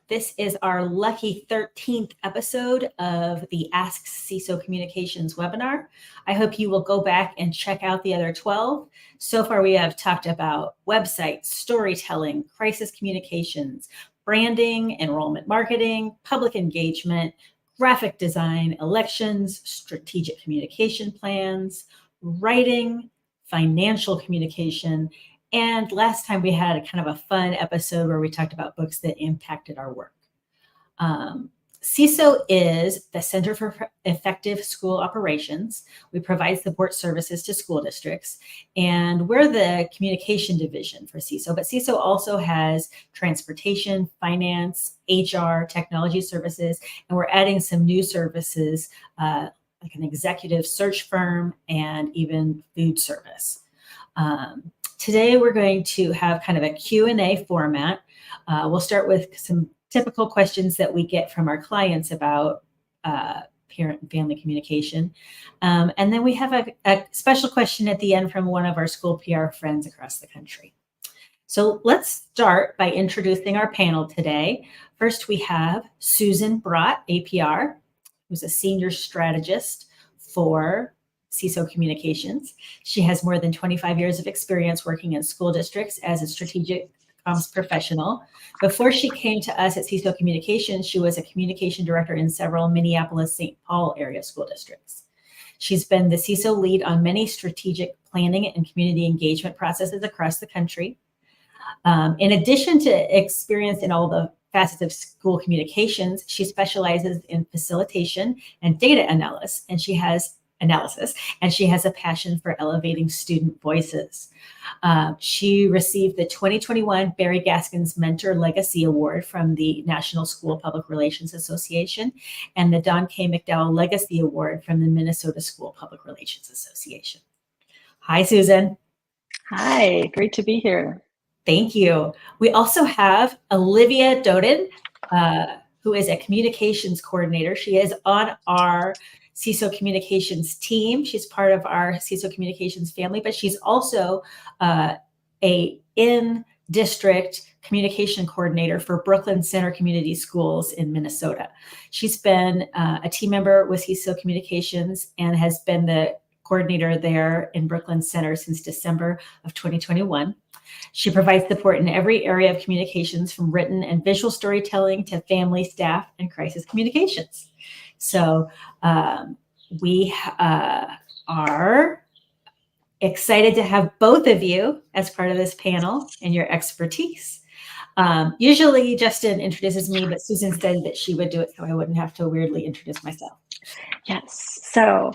This is our lucky 13th episode of the Ask CESO Communications webinar. I hope you will go back and check out the other 12. So far, we have talked about websites, storytelling, crisis communications, branding, enrollment marketing, public engagement, graphic design, elections, strategic communication plans, writing, financial communication, and last time we had a kind of a fun episode where we talked about books that impacted our work. CESO is the Center for Effective School Operations. We provide support services to school districts, and we're the communication division for CESO. But CESO also has transportation, finance, HR, technology services, and we're adding some new services like an executive search firm and even food service. Today, we're going to have kind of a Q&A format. We'll start with some typical questions that we get from our clients about parent and family communication. And then we have a special question at the end from one of our school PR friends across the country. So let's start by introducing our panel today. First, we have Susan Brott, APR, who's a senior strategist for CESO Communications. She has more than 25 years of experience working in school districts as a strategic comms professional. Before she came to us at CESO Communications, she was a communication director in several Minneapolis-St. Paul area school districts. She's been the CESO lead on many strategic planning and community engagement processes across the country. In addition to experience in all the facets of school communications, she specializes in facilitation and data analysis, and she has a passion for elevating student voices. She received the 2021 Barry Gaskins Mentor Legacy Award from the National School Public Relations Association and the Don K. McDowell Legacy Award from the Minnesota School Public Relations Association. Hi, Susan. Hi, great to be here. Thank you. We also have Olivia Doeden, who is a communications coordinator. She is on our CESO Communications team. She's part of our CESO Communications family, but she's also a in-district communication coordinator for Brooklyn Center Community Schools in Minnesota. She's been a team member with CESO Communications and has been the coordinator there in Brooklyn Center since December of 2021. She provides support in every area of communications, from written and visual storytelling to family, staff, and crisis communications. So we are excited to have both of you as part of this panel and your expertise. Usually Justin introduces me, but Susan said that she would do it so I wouldn't have to weirdly introduce myself. Yes, so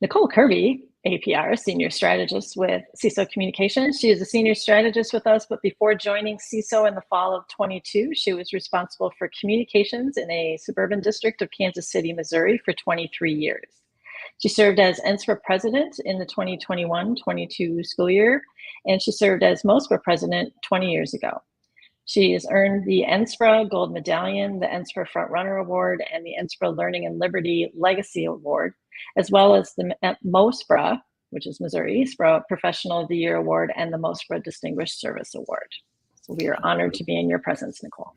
Nicole Kirby, APR, Senior Strategist with CESO Communications. She is a Senior Strategist with us, but before joining CESO in the fall of 22, she was responsible for communications in a suburban district of Kansas City, Missouri for 23 years. She served as NSPRA President in the 2021-22 school year, and she served as MOSPRA President 20 years ago. She has earned the NSPRA Gold Medallion, the NSPRA Frontrunner Award, and the NSPRA Learning and Liberty Legacy Award, as well as the MOSPRA, which is Missouri SPRA Professional of the Year Award, and the MOSPRA Distinguished Service Award. So we are honored to be in your presence, Nicole.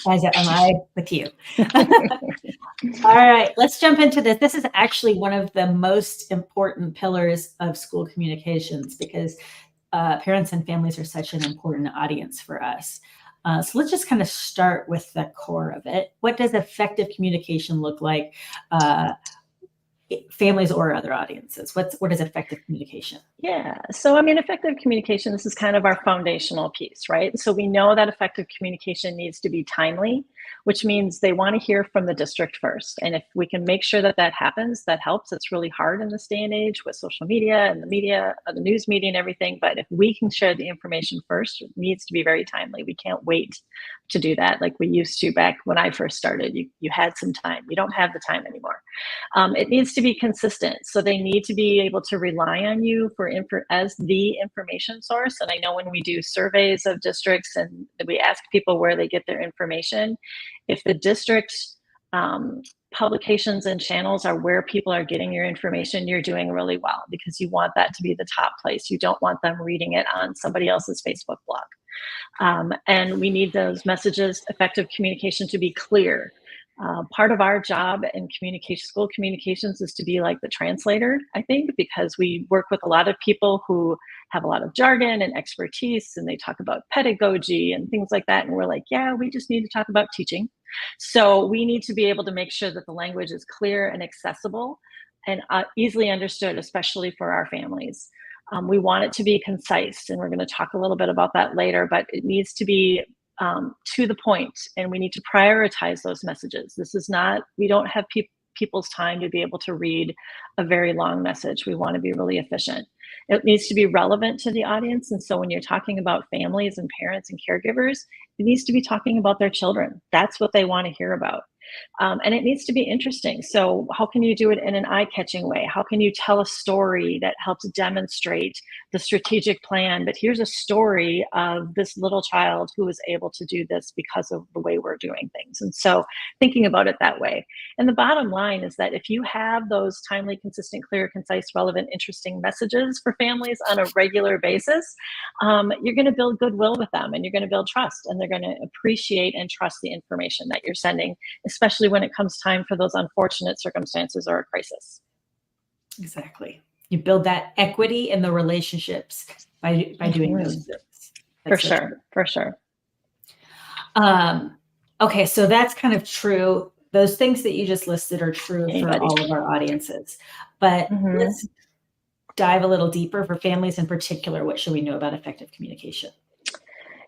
As am I with you. All right, let's jump into this. This is actually one of the most important pillars of school communications because parents and families are such an important audience for us. So let's just kind of start with the core of it. What does effective communication look like? Families or other audiences? What is effective communication? Yeah, so I mean, effective communication, this is kind of our foundational piece, right? So we know that effective communication needs to be timely, which means they want to hear from the district first. And if we can make sure that that happens, that helps. It's really hard in this day and age with social media and the media, the news media and everything. But if we can share the information first, it needs to be very timely. We can't wait to do that like we used to back when I first started. You had some time. You don't have the time anymore. It needs to be consistent. So they need to be able to rely on you as the information source. And I know when we do surveys of districts and we ask people where they get their information, if the district publications and channels are where people are getting your information, you're doing really well because you want that to be the top place. You don't want them reading it on somebody else's Facebook blog. And we need those messages, effective communication, to be clear. Part of our job in communication, school communications, is to be like the translator, I think, because we work with a lot of people who have a lot of jargon and expertise, and they talk about pedagogy and things like that. And we're like, yeah, we just need to talk about teaching. So we need to be able to make sure that the language is clear and accessible and easily understood, especially for our families. We want it to be concise, and we're going to talk a little bit about that later, but it needs to be to the point, and we need to prioritize those messages. This is not, we don't have people's time to be able to read a very long message. We want to be really efficient. It needs to be relevant to the audience. And so when you're talking about families and parents and caregivers, it needs to be talking about their children. That's what they want to hear about. And it needs to be interesting. So how can you do it in an eye-catching way? How can you tell a story that helps demonstrate the strategic plan? But here's a story of this little child who was able to do this because of the way we're doing things. And so thinking about it that way. And the bottom line is that if you have those timely, consistent, clear, concise, relevant, interesting messages for families on a regular basis, you're going to build goodwill with them, and you're going to build trust, and they're going to appreciate and trust the information that you're sending, especially when it comes time for those unfortunate circumstances or a crisis. Exactly. You build that equity in the relationships by doing those things. For sure. Okay, so that's kind of true. Those things that you just listed are true for all of our audiences. But let's dive a little deeper for families in particular. What should we know about effective communication?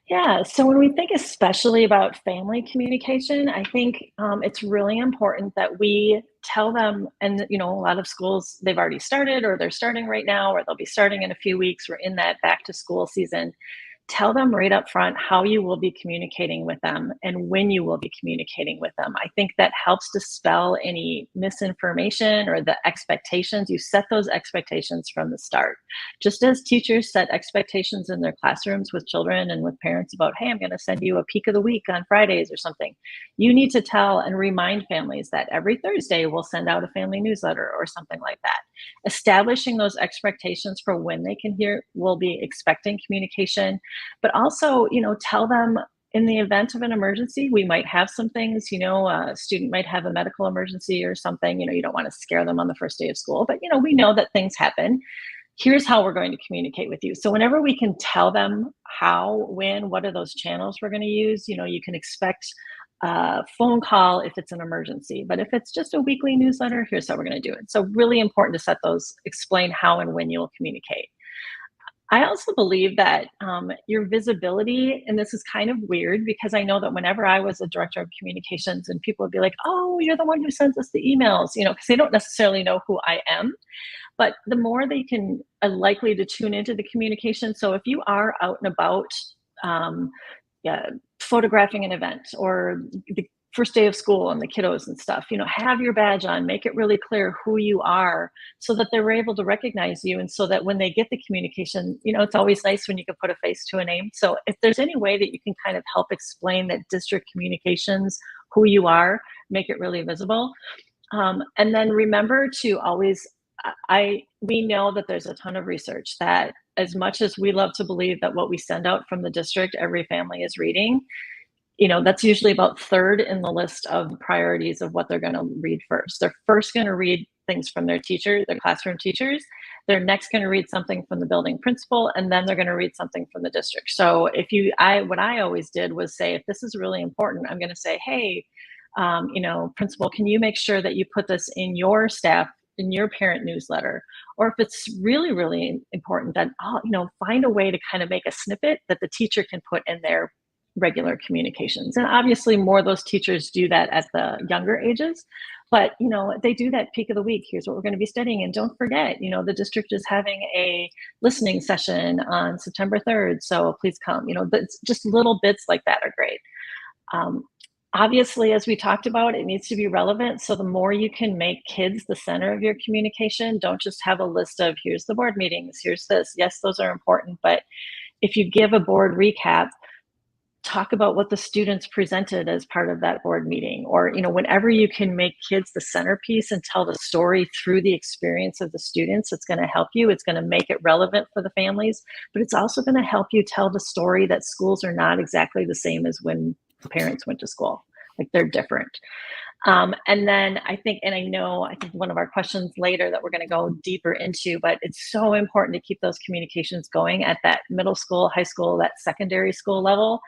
Yeah, so when we think especially about family communication, I think it's really important that we tell them, and a lot of schools, they've already started, or they're starting right now, or they'll be starting in a few weeks. We're in that back to school season. Tell them right up front how you will be communicating with them and when you will be communicating with them. I think that helps dispel any misinformation or the expectations. You set those expectations from the start. Just as teachers set expectations in their classrooms with children and with parents about, hey, I'm going to send you a peek of the week on Fridays or something. You need to tell and remind families that every Thursday we'll send out a family newsletter or something like that. Establishing those expectations for when they will be expecting communication. But also, tell them in the event of an emergency, we might have some things, a student might have a medical emergency or something, you don't want to scare them on the first day of school, but we know that things happen. Here's how we're going to communicate with you. So whenever we can tell them how, when, what are those channels we're going to use, you can expect a phone call if it's an emergency, but if it's just a weekly newsletter, here's how we're going to do it. So really important to set those, explain how and when you'll communicate. I also believe that your visibility, and this is kind of weird because I know that whenever I was a director of communications and people would be like, oh, you're the one who sends us the emails, because they don't necessarily know who I am. But the more they are likely to tune into the communication. So if you are out and about photographing an event or the first day of school and the kiddos and stuff, have your badge on, make it really clear who you are so that they're able to recognize you. And so that when they get the communication, it's always nice when you can put a face to a name. So if there's any way that you can kind of help explain that district communications, who you are, make it really visible. And then remember to always, we know that there's a ton of research that as much as we love to believe that what we send out from the district, every family is reading, that's usually about third in the list of priorities of what they're going to read first. They're first going to read things from their teacher, their classroom teachers. They're next going to read something from the building principal, and then they're going to read something from the district. So what I always did was say, if this is really important, I'm going to say, hey, principal, can you make sure that you put this in your staff, in your parent newsletter? Or if it's really, really important, then find a way to kind of make a snippet that the teacher can put in their regular communications. And obviously more of those teachers do that at the younger ages, but they do that peak of the week. Here's what we're going to be studying. And don't forget, the district is having a listening session on September 3rd. So please come, but just little bits like that are great. Obviously, as we talked about, it needs to be relevant. So the more you can make kids the center of your communication, don't just have a list of here's the board meetings, here's this. Yes, those are important. But if you give a board recap, talk about what the students presented as part of that board meeting, or whenever you can make kids the centerpiece and tell the story through the experience of the students, it's going to help you. It's going to make it relevant for the families, but it's also going to help you tell the story that schools are not exactly the same as when parents went to school. Like, they're different. And then I think one of our questions later that we're going to go deeper into, but it's so important to keep those communications going at that middle school, high school, that secondary school level.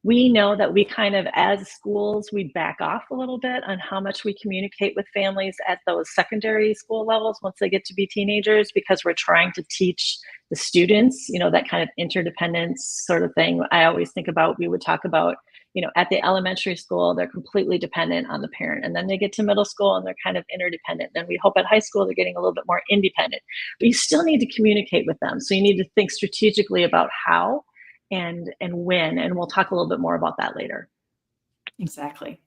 We know that we kind of, as schools, we back off a little bit on how much we communicate with families at those secondary school levels once they get to be teenagers, because we're trying to teach the students, that kind of interdependence sort of thing. I always think about, we would talk about, at the elementary school, they're completely dependent on the parent. And then they get to middle school and they're kind of interdependent. Then we hope at high school, they're getting a little bit more independent. But you still need to communicate with them. So you need to think strategically about how and when, and we'll talk a little bit more about that later. Exactly.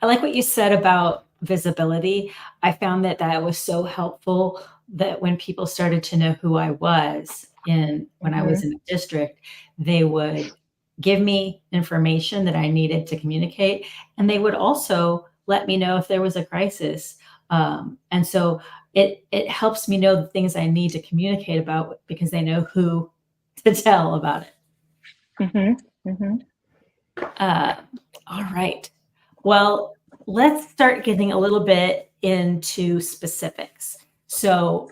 I like what you said about visibility. I found that was so helpful, that when people started to know who I was when I was in the district, they would give me information that I needed to communicate, and they would also let me know if there was a crisis. And so it helps me know the things I need to communicate about, because they know who to tell about it. All right. Well, let's start getting a little bit into specifics. So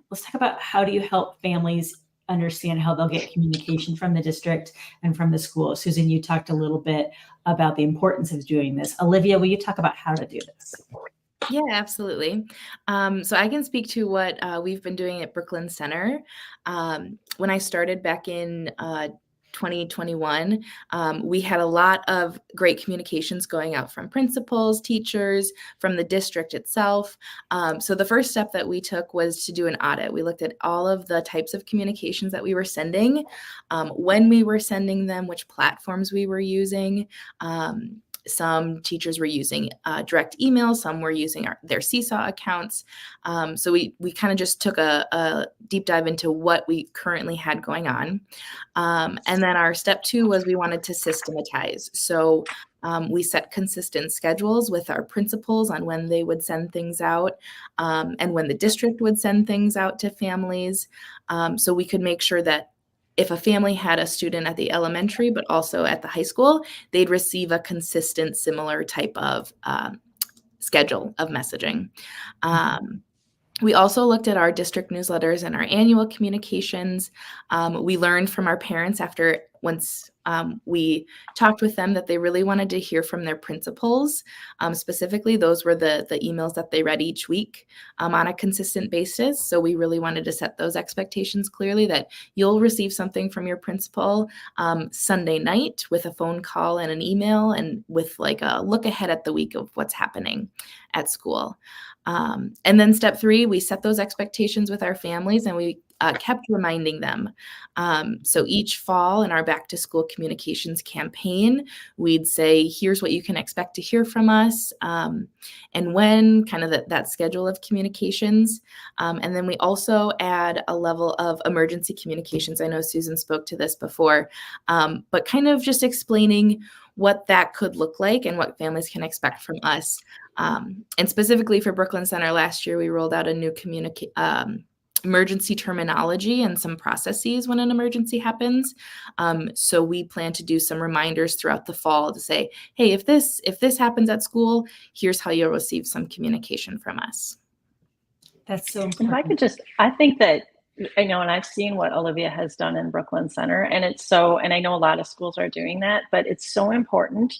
let's talk about, how do you help families understand how they'll get communication from the district and from the school? Susan, you talked a little bit about the importance of doing this. Olivia, will you talk about how to do this? Yeah, absolutely. So I can speak to what we've been doing at Brooklyn Center. When I started back in 2021, we had a lot of great communications going out from principals, teachers, from the district itself. So the first step that we took was to do an audit. We looked at all of the types of communications that we were sending, when we were sending them, which platforms we were using. Some teachers were using direct email, some were using their CESO accounts. So we kind of just took a deep dive into what we currently had going on. And then our step 2 was, we wanted to systematize. So we set consistent schedules with our principals on when they would send things out, and when the district would send things out to families. So we could make sure that if a family had a student at the elementary, but also at the high school, they'd receive a consistent, similar type of schedule of messaging. We also looked at our district newsletters and our annual communications. We learned from our parents once we talked with them, that they really wanted to hear from their principals. Specifically, those were the emails that they read each week on a consistent basis. So we really wanted to set those expectations clearly, that you'll receive something from your principal Sunday night with a phone call and an email, and with like a look ahead at the week of what's happening at school. And then step 3, we set those expectations with our families, and we kept reminding them. So each fall in our back to school communications campaign, we'd say, here's what you can expect to hear from us, and when, kind of that schedule of communications. And then we also add a level of emergency communications. I know Susan spoke to this before, but kind of just explaining what that could look like and what families can expect from us. And specifically for Brooklyn Center last year, we rolled out a new emergency terminology and some processes when an emergency happens. So we plan to do some reminders throughout the fall to say, hey, if this happens at school, here's how you'll receive some communication from us. That's so important. And if I could I think that, and I've seen what Olivia has done in Brooklyn Center, and and I know a lot of schools are doing that, but it's so important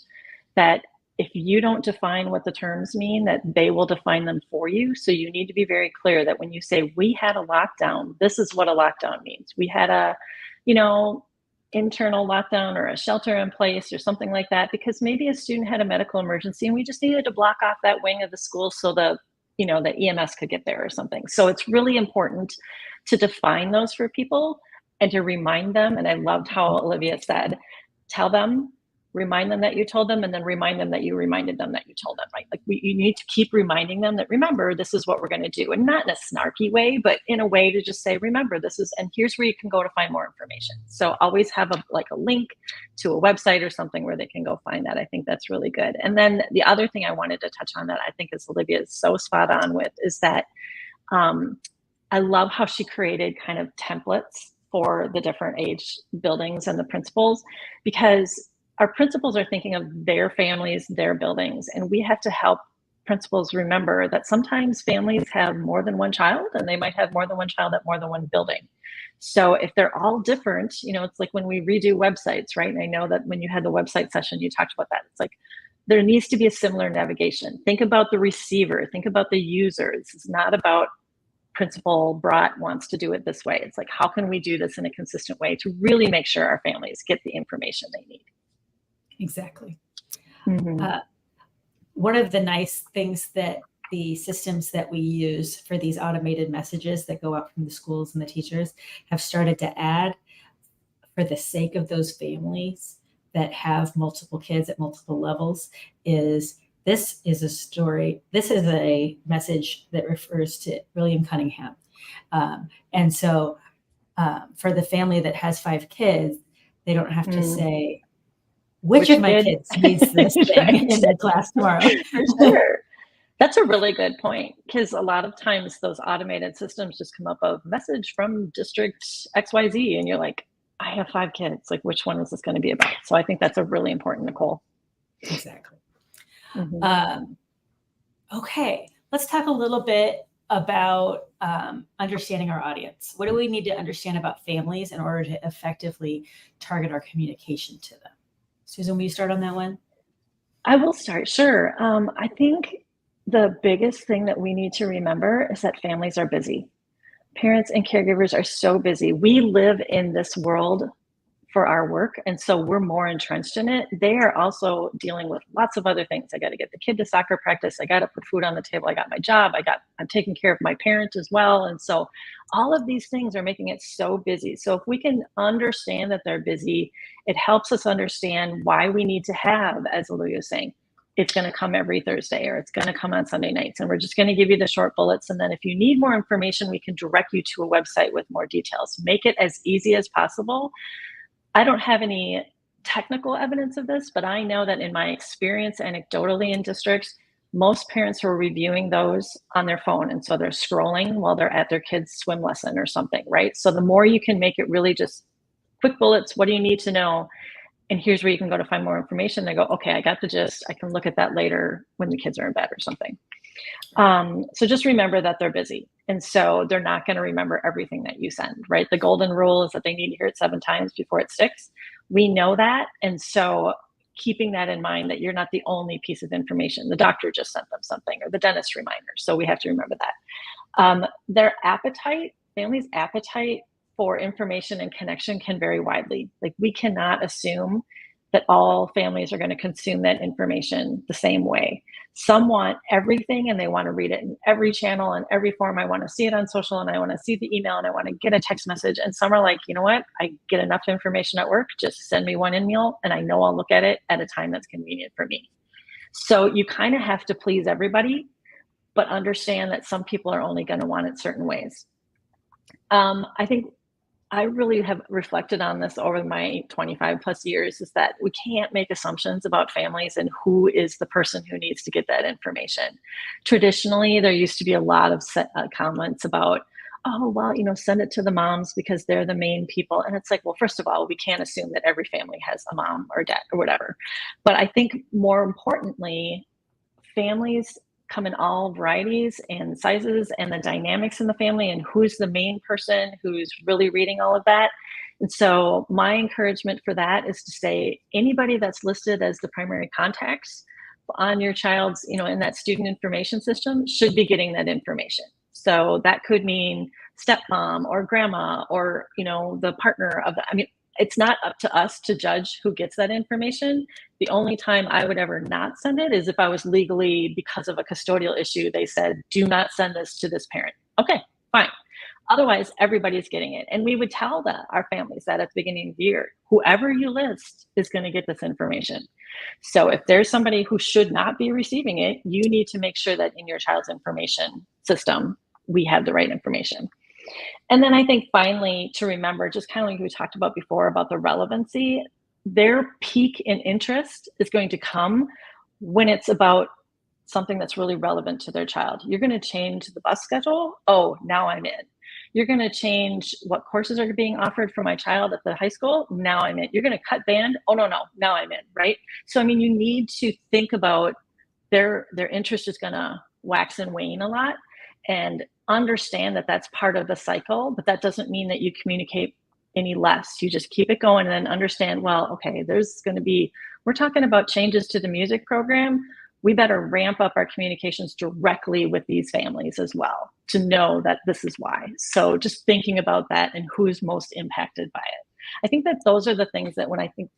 that if you don't define what the terms mean, that they will define them for you. So you need to be very clear that when you say, we had a lockdown, this is what a lockdown means. We had a, internal lockdown or a shelter in place or something like that, because maybe a student had a medical emergency and we just needed to block off that wing of the school so the EMS could get there or something. So it's really important to define those for people and to remind them. And I loved how Olivia said, tell them remind them that you told them, and then remind them that you reminded them that you told them, right? Like you need to keep reminding them that, remember, this is what we're going to do, and not in a snarky way, but in a way to just say, remember, this is, and here's where you can go to find more information. So always have a link to a website or something where they can go find that. I think that's really good. And then the other thing I wanted to touch on that I think is Olivia is so spot on with is that I love how she created kind of templates for the different age buildings and the principals, because our principals are thinking of their families, their buildings, and we have to help principals remember that sometimes families have more than one child, and they might have more than one child at more than one building. So if they're all different, you know, it's like when we redo websites, right? And I know that when you had the website session, you talked about that. It's like there needs to be a similar navigation. Think about the receiver, think about the user. This is not about Principal Brott wants to do it this way. It's like, how can we do this in a consistent way to really make sure our families get the information they need? Exactly. Mm-hmm. One of the nice things that the systems that we use for these automated messages that go out from the schools and the teachers have started to add, for the sake of those families that have multiple kids at multiple levels, is this is a story. This is a message that refers to William Cunningham. And so for the family that has 5 kids, they don't have to say, which of my kids needs this thing in the class tomorrow? For sure. That's a really good point, because a lot of times those automated systems just come up of message from district XYZ, and you're like, I have 5 kids. Like, which one is this going to be about? So I think that's a really important, Nicole. Exactly. Mm-hmm. Okay, let's talk a little bit about understanding our audience. What do we need to understand about families in order to effectively target our communication to them? Susan, will you start on that one? I will start, sure. I think the biggest thing that we need to remember is that families are busy. Parents and caregivers are so busy. We live in this world for our work, and so we're more entrenched in it. They are also dealing with lots of other things. I got to get the kid to soccer practice. I got to put food on the table. I got my job. I'm taking care of my parent as well. And so all of these things are making it so busy. So if we can understand that they're busy, it helps us understand why we need to have, as Olivia was saying, it's going to come every Thursday, or it's going to come on Sunday nights. And we're just going to give you the short bullets. And then if you need more information, we can direct you to a website with more details. Make it as easy as possible. I don't have any technical evidence of this, but I know that in my experience anecdotally in districts, most parents are reviewing those on their phone. And so they're scrolling while they're at their kid's swim lesson or something, right? So the more you can make it really just quick bullets, what do you need to know? And here's where you can go to find more information. They go, okay, I got the gist. I can look at that later when the kids are in bed or something. So just remember that they're busy. And so they're not going to remember everything that you send, right? The golden rule is that they need to hear it 7 times before it sticks. We know that. And so keeping that in mind, that you're not the only piece of information. The doctor just sent them something, or the dentist reminder. So we have to remember that. Their appetite, families' appetite for information and connection can vary widely. Like, we cannot assume that all families are going to consume that information the same way. Some want everything and they want to read it in every channel and every form. I want to see it on social, and I want to see the email, and I want to get a text message. And some are like, you know what? I get enough information at work. Just send me one email and I know I'll look at it at a time that's convenient for me. So you kind of have to please everybody, but understand that some people are only going to want it certain ways. I think I really have reflected on this over my 25 plus years, is that we can't make assumptions about families and who is the person who needs to get that information. Traditionally, there used to be a lot of comments about, oh, well, send it to the moms because they're the main people. And it's like, well, first of all, we can't assume that every family has a mom or dad or whatever. But I think more importantly, families come in all varieties and sizes, and the dynamics in the family, and who's the main person who's really reading all of that. And so my encouragement for that is to say, anybody that's listed as the primary contacts on your child's, in that student information system should be getting that information. So that could mean stepmom or grandma or, the partner of the, it's not up to us to judge who gets that information. The only time I would ever not send it is if I was legally, because of a custodial issue, they said, do not send this to this parent. Okay, fine. Otherwise, everybody's getting it. And we would tell our families that at the beginning of the year, whoever you list is going to get this information. So if there's somebody who should not be receiving it, you need to make sure that in your child's information system, we have the right information. And then I think finally to remember, just kind of like we talked about before about the relevancy, their peak in interest is going to come when it's about something that's really relevant to their child. You're going to change the bus schedule. Oh, now I'm in. You're going to change what courses are being offered for my child at the high school. Now I'm in. You're going to cut band. Oh, no, now I'm in, right? So, I mean, you need to think about their interest is going to wax and wane a lot, and understand that that's part of the cycle, but that doesn't mean that you communicate any less. You just keep it going and then understand, well, okay, there's going to be, we're talking about changes to the music program. We better ramp up our communications directly with these families as well to know that this is why. So just thinking about that and who's most impacted by it. I think that those are the things that when I think,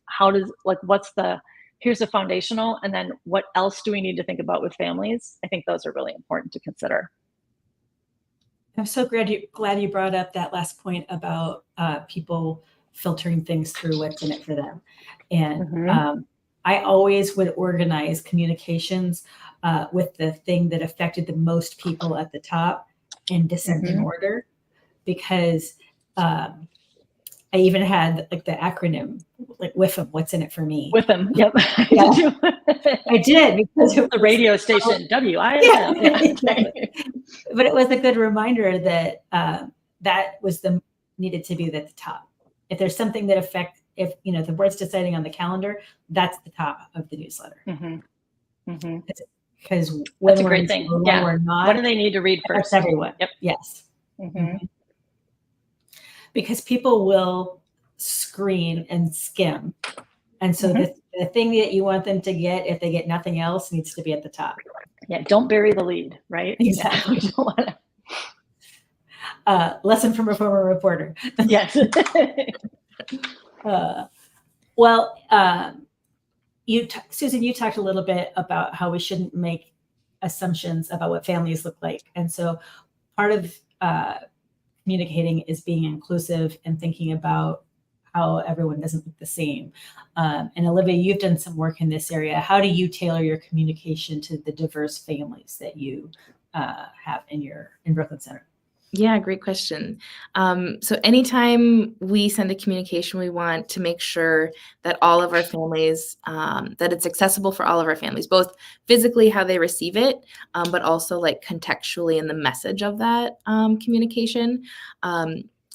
here's the foundational, and then what else do we need to think about with families? I think those are really important to consider. I'm so glad you brought up that last point about people filtering things through what's in it for them. And I always would organize communications with the thing that affected the most people at the top in descending order, because I even had like the acronym, like WIFM, what's in it for me? WIFM, yep. Yeah. I did, because it was the radio station, WIFM. Yeah, exactly. But it was a good reminder that that was needed to be at the top. If there's something that affects, if the board's deciding on the calendar, that's the top of the newsletter. Because when that's a great thing. Yeah. We're not, what do they need to read first? Everyone. Yep. Yes. Because people will screen and skim. And so the thing that you want them to get, if they get nothing else, needs to be at the top. Yeah, don't bury the lead, right? Exactly. You don't want to. Lesson from a former reporter. Yes. Susan, you talked a little bit about how we shouldn't make assumptions about what families look like. And so part of communicating is being inclusive and thinking about how everyone doesn't look the same. And Olivia, you've done some work in this area. How do you tailor your communication to the diverse families that you have in Brooklyn Center? Yeah, great question. So anytime we send a communication, we want to make sure that all of our families, that it's accessible for all of our families, both physically how they receive it, but also like contextually in the message of that communication.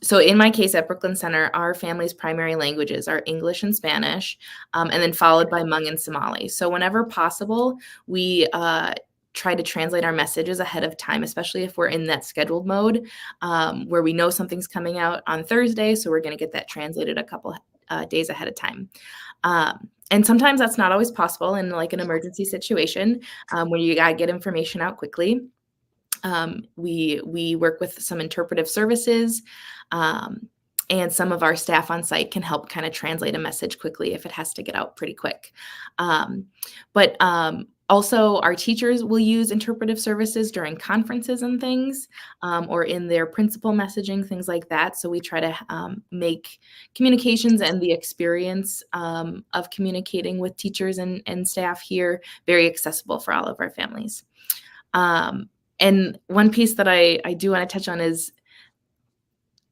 So in my case at Brooklyn Center, our family's primary languages are English and Spanish, and then followed by Hmong and Somali. So whenever possible, we try to translate our messages ahead of time, especially if we're in that scheduled mode where we know something's coming out on Thursday. So we're going to get that translated a couple days ahead of time. And sometimes that's not always possible in like an emergency situation where you got to get information out quickly. We work with some interpretive services, and some of our staff on site can help kind of translate a message quickly if it has to get out pretty quick. But also, our teachers will use interpretive services during conferences and things, or in their principal messaging, things like that. So we try to make communications and the experience of communicating with teachers and staff here very accessible for all of our families. And one piece that I do want to touch on is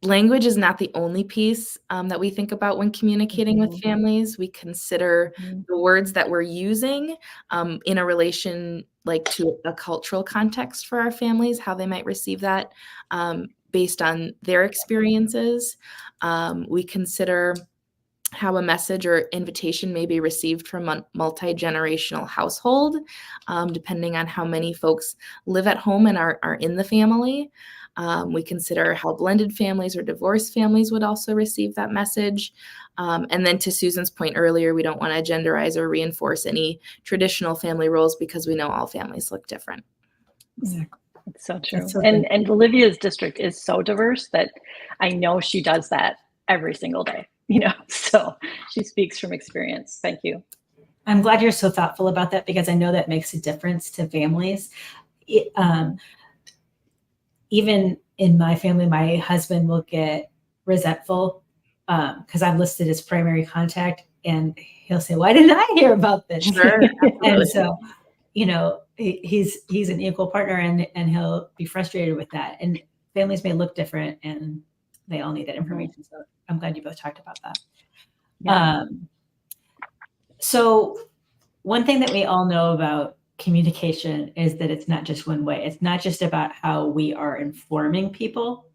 language is not the only piece that we think about when communicating with families. We consider the words that we're using in a relation like to a cultural context for our families, how they might receive that based on their experiences. We consider how a message or invitation may be received from a multi-generational household, depending on how many folks live at home and are in the family. We consider how blended families or divorced families would also receive that message. And then to Susan's point earlier, we don't want to genderize or reinforce any traditional family roles because we know all families look different. Exactly. It's so true. And Olivia's district is so diverse that I know she does that every single day, so she speaks from experience. Thank you. I'm glad you're so thoughtful about that, because I know that makes a difference to families. Even in my family, my husband will get resentful because I'm listed as primary contact, and he'll say, "Why didn't I hear about this?" Sure, And absolutely. so, he's an equal partner, and he'll be frustrated with that. And families may look different, and they all need that information. So I'm glad you both talked about that. Yeah. So one thing that we all know about communication is that it's not just one way. It's not just about how we are informing people.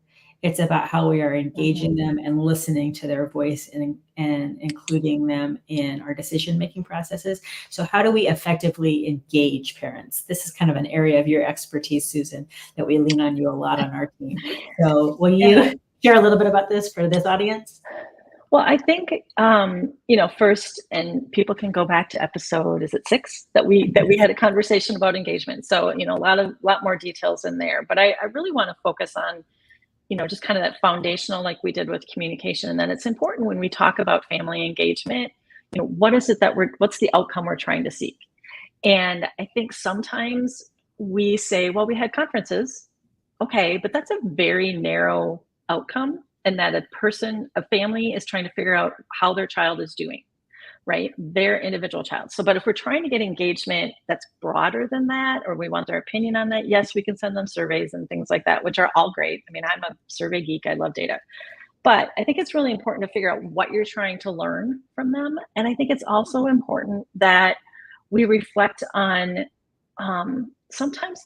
It's about how we are engaging them and listening to their voice and including them in our decision-making processes. So how do we effectively engage parents? This is kind of an area of your expertise, Susan, that we lean on you a lot on our team. So will you share a little bit about this for this audience? Well, I think first, and people can go back to episode, is it 6 that we had a conversation about engagement. So a lot more details in there. But I really want to focus on just kind of that foundational, like we did with communication. And then it's important when we talk about family engagement. What is it what's the outcome we're trying to seek? And I think sometimes we say, well, we had conferences, okay, but that's a very narrow outcome, and that a family is trying to figure out how their child is doing, right? Their individual child. So, but if we're trying to get engagement that's broader than that, or we want their opinion on that, yes, we can send them surveys and things like that, which are all great. I mean, I'm a survey geek. I love data. But I think it's really important to figure out what you're trying to learn from them. And I think it's also important that we reflect on sometimes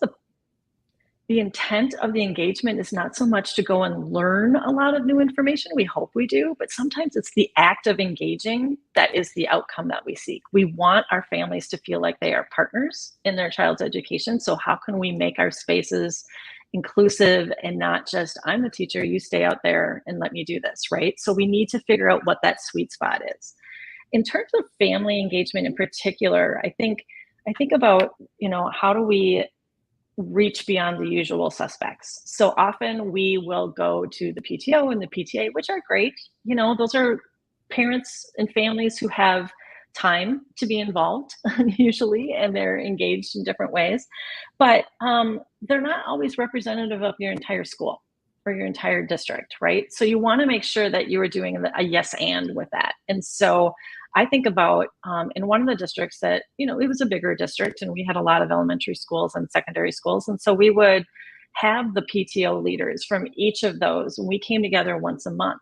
the intent of the engagement is not so much to go and learn a lot of new information. We hope we do, but sometimes it's the act of engaging that is the outcome that we seek. We want our families to feel like they are partners in their child's education. So how can we make our spaces inclusive and not just, I'm the teacher, you stay out there and let me do this, right? So we need to figure out what that sweet spot is. In terms of family engagement in particular, I think about, how do we reach beyond the usual suspects? So often we will go to the PTO and the PTA, which are great. Those are parents and families who have time to be involved usually, and they're engaged in different ways, but they're not always representative of your entire school or your entire district, right? So you want to make sure that you are doing a yes and with that. And so I think about in one of the districts that, it was a bigger district, and we had a lot of elementary schools and secondary schools. And so we would have the PTO leaders from each of those, and we came together once a month,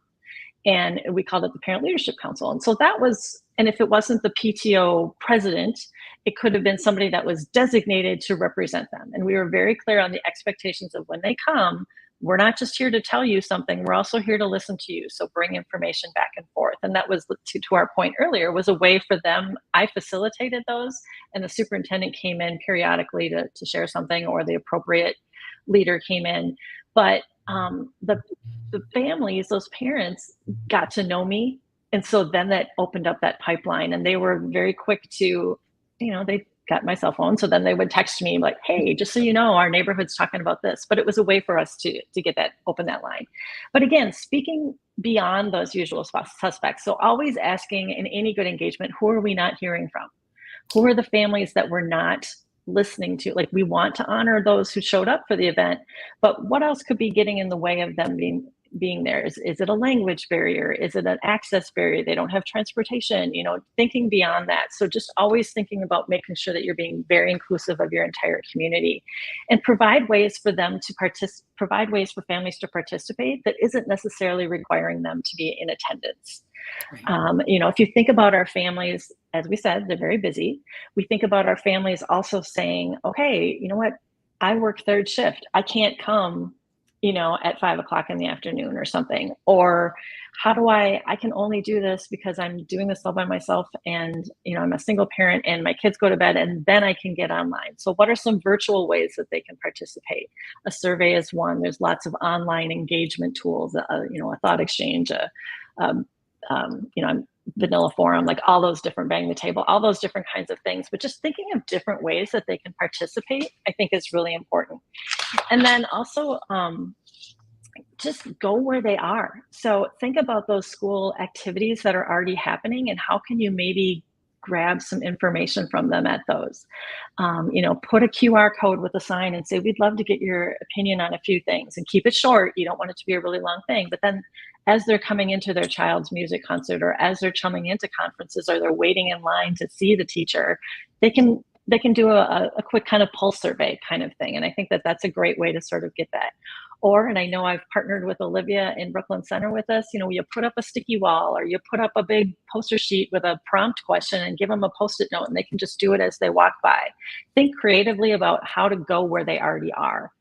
and we called it the Parent Leadership Council. And so that was, and if it wasn't the PTO president, it could have been somebody that was designated to represent them. And we were very clear on the expectations of when they come. We're not just here to tell you something, we're also here to listen to you. So bring information back and forth. And that was, to our point earlier, was a way for them. I facilitated those, and the superintendent came in periodically to share something, or the appropriate leader came in. But the families, those parents, got to know me. And so then that opened up that pipeline, and they were very quick to, they got my cell phone. So then they would text me like, hey, just so you know, our neighborhood's talking about this. But it was a way for us to get that, open that line. But again, speaking beyond those usual suspects. So always asking in any good engagement, who are we not hearing from? Who are the families that we're not listening to? Like, we want to honor those who showed up for the event, but what else could be getting in the way of them being there? Is it a language barrier? Is it an access barrier? They don't have transportation, thinking beyond that. So just always thinking about making sure that you're being very inclusive of your entire community, and provide ways for them to provide ways for families to participate that isn't necessarily requiring them to be in attendance. Right. If you think about our families, as we said, they're very busy. We think about our families also saying, okay, you know what? I work third shift. I can't come, at 5:00 in the afternoon or something. Or how do I can only do this because I'm doing this all by myself, and, I'm a single parent and my kids go to bed, and then I can get online. So what are some virtual ways that they can participate? A survey is one. There's lots of online engagement tools, a thought exchange, vanilla forum, like all those different, bang the table, all those different kinds of things. But just thinking of different ways that they can participate, I think, is really important. And then also just go where they are. So think about those school activities that are already happening, and how can you maybe grab some information from them at those. Put a QR code with a sign and say, we'd love to get your opinion on a few things, and keep it short. You don't want it to be a really long thing. But then as they're coming into their child's music concert, or as they're coming into conferences, or they're waiting in line to see the teacher, they can do a quick kind of pulse survey kind of thing. And I think that that's a great way to sort of get that. And I know I've partnered with Olivia in Brooklyn Center with us, you put up a sticky wall, or you put up a big poster sheet with a prompt question and give them a Post-it note, and they can just do it as they walk by. Think creatively about how to go where they already are.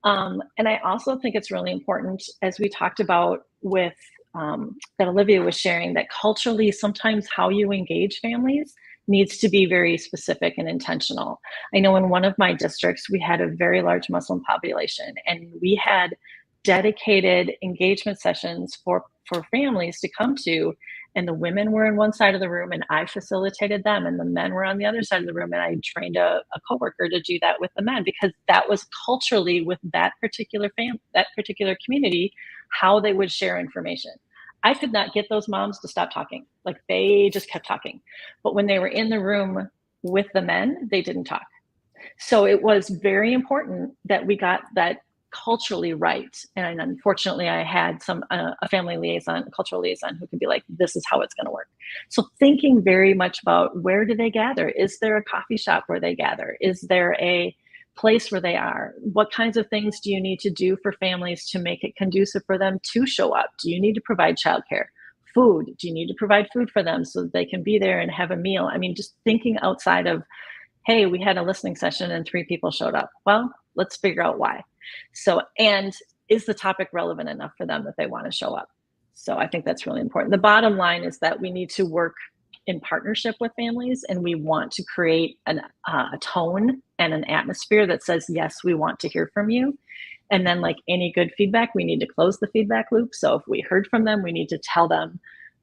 And I also think it's really important, as we talked about with that Olivia was sharing, that culturally, sometimes how you engage families needs to be very specific and intentional. I know in one of my districts, we had a very large Muslim population, and we had dedicated engagement sessions for families to come to. And the women were in one side of the room, and I facilitated them, and the men were on the other side of the room. And I trained a coworker to do that with the men, because that was culturally, with that particular that particular community, how they would share information. I could not get those moms to stop talking. Like, they just kept talking. But when they were in the room with the men, they didn't talk. So it was very important that we got that culturally right. And unfortunately, I had a family liaison, cultural liaison, who could be like, this is how it's going to work. So thinking very much about, where do they gather? Is there a coffee shop where they gather? Is there a place where they are? What kinds of things do you need to do for families to make it conducive for them to show up? Do you need to provide childcare? Food? Do you need to provide food for them so that they can be there and have a meal? I mean, just thinking outside of, hey, we had a listening session and 3 people showed up. Well, let's figure out why. So, and is the topic relevant enough for them that they want to show up? So I think that's really important. The bottom line is that we need to work in partnership with families, and we want to create a tone and an atmosphere that says, yes, we want to hear from you. And then, like any good feedback, we need to close the feedback loop. So if we heard from them, we need to tell them,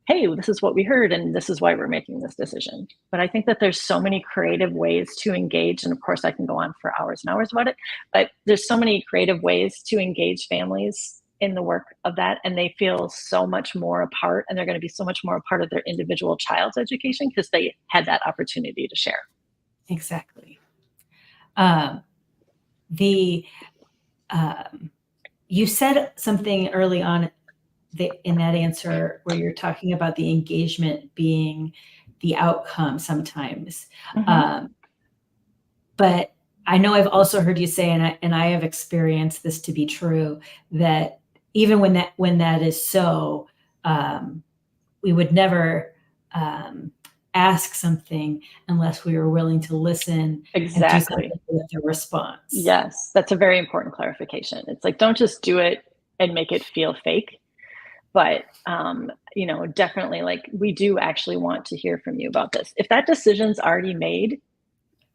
hey, this is what we heard, and this is why we're making this decision. But I think that there's so many creative ways to engage. And of course, I can go on for hours and hours about it, but there's so many creative ways to engage families in the work of that. And they feel so much more a part, and they're going to be so much more a part of their individual child's education, because they had that opportunity to share. Exactly. You said something early on in that answer where you're talking about the engagement being the outcome sometimes. Mm-hmm. But I know I've also heard you say, and I have experienced this to be true, that even when that is so, we would never ask something unless we were willing to listen. Exactly. And do something with the response. Yes, that's a very important clarification. It's like, don't just do it and make it feel fake. But, definitely, like, we do actually want to hear from you about this. If that decision's already made,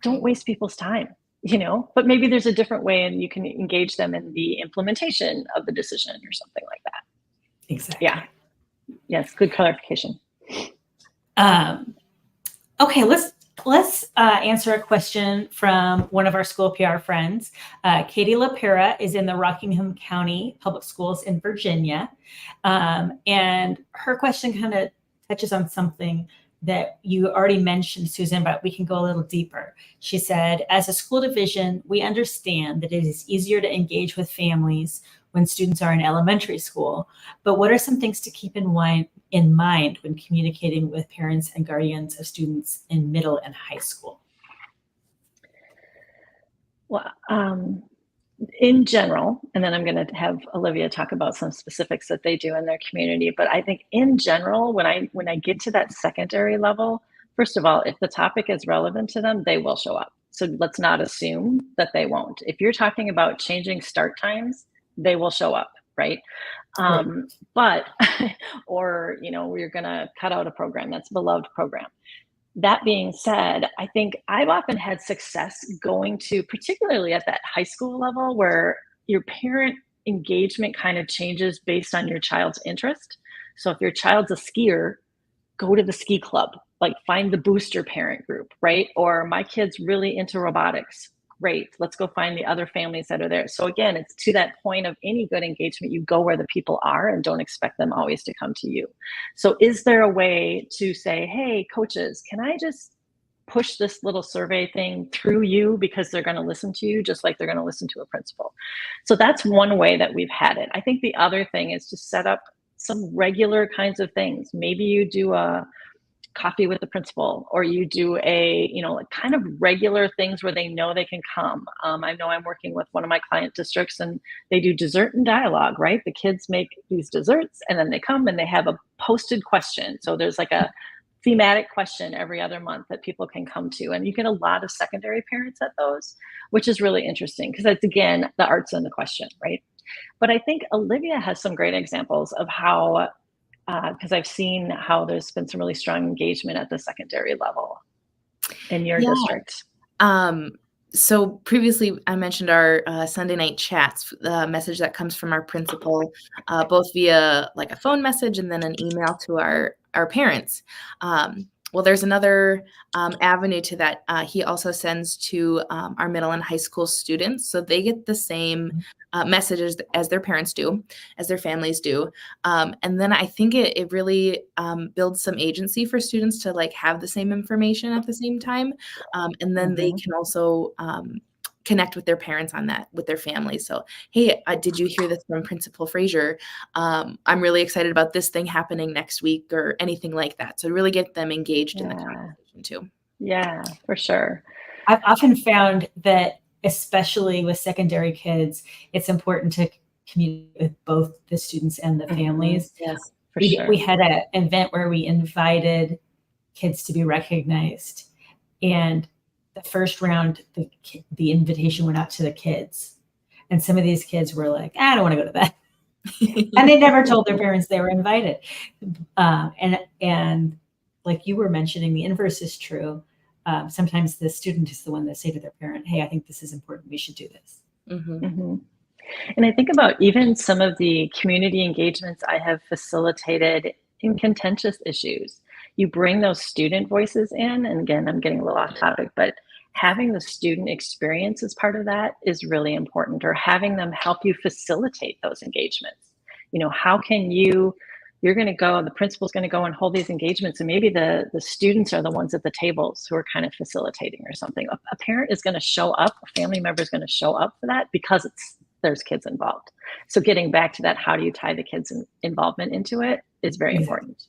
don't waste people's time, but maybe there's a different way, and you can engage them in the implementation of the decision or something like that. Exactly. Yeah. Yes. Good clarification. Okay. Let's answer a question from one of our school PR friends. Katie LaPera is in the Rockingham County Public Schools in Virginia. And her question kind of touches on something that you already mentioned, Susan, but we can go a little deeper. She said, as a school division, we understand that it is easier to engage with families when students are in elementary school, but what are some things to keep in mind when communicating with parents and guardians of students in middle and high school? Well, in general, and then I'm going to have Olivia talk about some specifics that they do in their community. But I think in general, when I get to that secondary level, first of all, if the topic is relevant to them, they will show up. So let's not assume that they won't. If you're talking about changing start times, they will show up, right? But, or, we're going to cut out a program that's a beloved program. That being said, I think I've often had success going to, particularly at that high school level, where your parent engagement kind of changes based on your child's interest. So if your child's a skier, go to the ski club, like find the booster parent group, right? Or my kid's really into robotics, Great. Let's go find the other families that are there. So again, it's to that point of any good engagement, you go where the people are and don't expect them always to come to you. So is there a way to say, hey, coaches, can I just push this little survey thing through you because they're going to listen to you just like they're going to listen to a principal? So that's one way that we've had it. I think the other thing is to set up some regular kinds of things. Maybe you do a coffee with the principal, or you do a, like kind of regular things where they know they can come. I know I'm working with one of my client districts and they do dessert and dialogue, right? The kids make these desserts and then they come and they have a posted question. So there's like a thematic question every other month that people can come to. And you get a lot of secondary parents at those, which is really interesting because that's, again, the art's in the question, right? But I think Olivia has some great examples of how, because I've seen how there's been some really strong engagement at the secondary level in your district. So previously I mentioned our Sunday night chats, the message that comes from our principal, both via like a phone message and then an email to our parents. Well, there's another avenue to that. He also sends to our middle and high school students. So they get the same messages as their parents do, as their families do. And then I think it really builds some agency for students to like have the same information at the same time. And then they can also connect with their parents on that, with their families. So, hey, did you hear this from Principal Frazier? I'm really excited about this thing happening next week or anything like that. So really get them engaged in the conversation too. Yeah, for sure. I've often found that, especially with secondary kids, it's important to communicate with both the students and the families. Yes, for we, sure. We had an event where we invited kids to be recognized, and the first round, the invitation went out to the kids, and some of these kids were like, I don't want to go to that. And they never told their parents they were invited. And like you were mentioning, the inverse is true. Sometimes the student is the one that say to their parent, hey, I think this is important. We should do this. And I think about even some of the community engagements I have facilitated in contentious issues. You bring those student voices in, and again, I'm getting a little off topic, but having the student experience as part of that is really important, or having them help you facilitate those engagements. How can you're going to go, the principal's going to go and hold these engagements, and maybe the students are the ones at the tables who are kind of facilitating or something. A parent is going to show up, a family member is going to show up for that because there's kids involved. So getting back to that, how do you tie the kids' involvement into it is very important.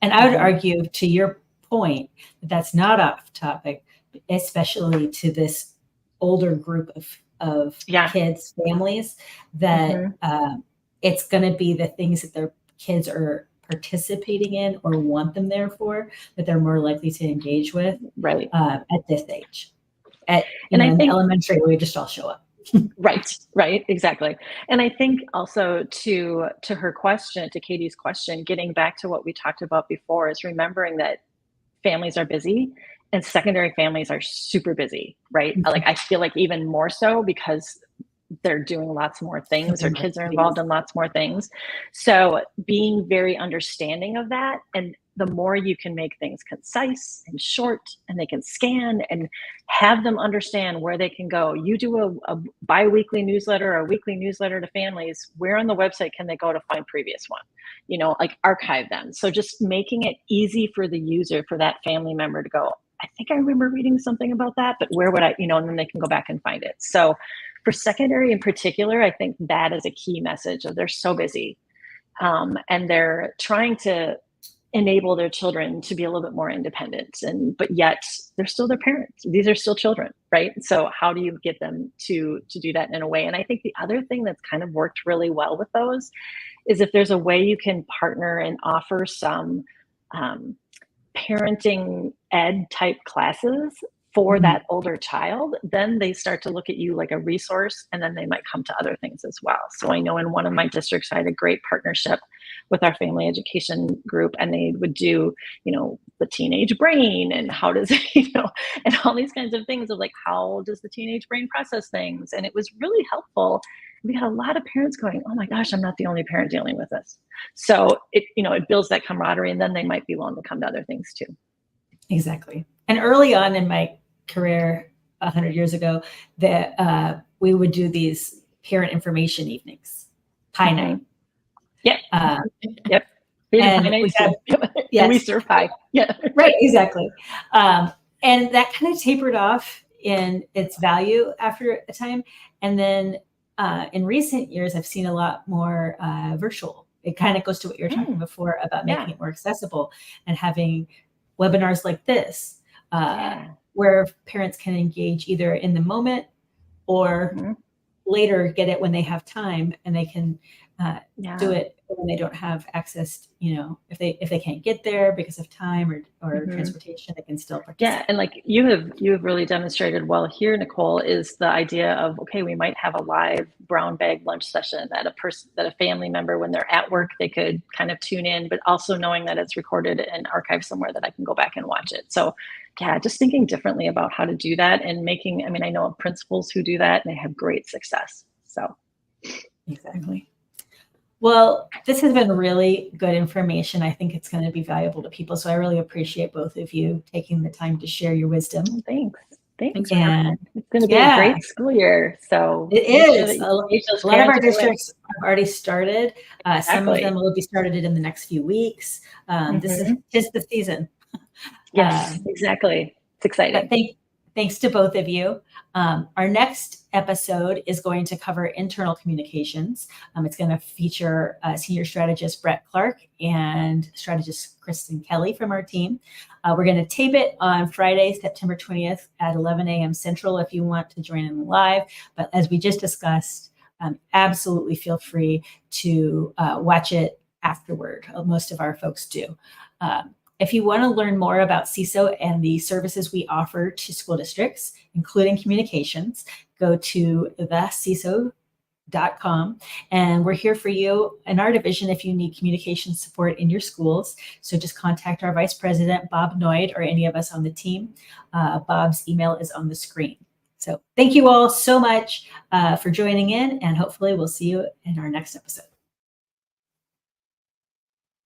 And I would argue, to your point, that that's not off topic, especially to this older group of kids, families, that it's going to be the things that their kids are participating in or want them there for that they're more likely to engage with at this age. I think in elementary, we just all show up. Right, exactly. And I think also to her question, to Katie's question, getting back to what we talked about before, is remembering that families are busy and secondary families are super busy, right? Like I feel like even more so because they're doing lots more things, or kids are involved in lots more things. So being very understanding of that, and the more you can make things concise and short, and they can scan and have them understand where they can go. You do a bi-weekly newsletter or a weekly newsletter to families. Where on the website can they go to find previous one? Like archive them. So just making it easy for the user, for that family member to go, I think I remember reading something about that, but where would I, and then they can go back and find it. So for secondary in particular, I think that is a key message of they're so busy, and they're trying to enable their children to be a little bit more independent, but yet they're still their parents. These are still children, right? So how do you get them to do that in a way? And I think the other thing that's kind of worked really well with those is if there's a way you can partner and offer some parenting ed type classes for that older child, then they start to look at you like a resource, and then they might come to other things as well. So I know in one of my districts, I had a great partnership with our family education group, and they would do, the teenage brain, and how does, and all these kinds of things of like, how does the teenage brain process things? And it was really helpful. We had a lot of parents going, oh my gosh, I'm not the only parent dealing with this. So it builds that camaraderie, and then they might be willing to come to other things too. Exactly. And early on in my career, 100 years ago, that we would do these parent information evenings, pie night. Yep. Yep. And we got, yes. and we serve pie. Yeah. Right, exactly. And that kind of tapered off in its value after a time. And then in recent years, I've seen a lot more virtual. It kind of goes to what you were talking before about making it more accessible and having webinars like this, where parents can engage either in the moment or later get it when they have time, and they can do it when they don't have access, if they can't get there because of time or transportation, they can still participate. Yeah, and like you have really demonstrated well here, Nicole, is the idea of, okay, we might have a live brown bag lunch session that a family member, when they're at work, they could kind of tune in, but also knowing that it's recorded and archived somewhere that I can go back and watch it. So yeah, just thinking differently about how to do that and I know of principals who do that and they have great success. So exactly. Well, this has been really good information. I think it's going to be valuable to people. So I really appreciate both of you taking the time to share your wisdom. Thanks. And it's going to be a great school year. So it is. A lot of our districts have already started. Some of them will be started in the next few weeks. This is just the season. Yes, exactly. It's exciting. Thanks to both of you. Our next episode is going to cover internal communications. It's going to feature Senior Strategist Brett Clark and Strategist Kristen Kelly from our team. We're going to tape it on Friday, September 20th at 11 a.m. Central if you want to join in live. But as we just discussed, absolutely feel free to watch it afterward. Most of our folks do. If you want to learn more about CESO and the services we offer to school districts, including communications, go to CESO.com. And we're here for you in our division if you need communication support in your schools. So just contact our Vice President, Bob Noyd, or any of us on the team. Bob's email is on the screen. So thank you all so much for joining in, and hopefully we'll see you in our next episode.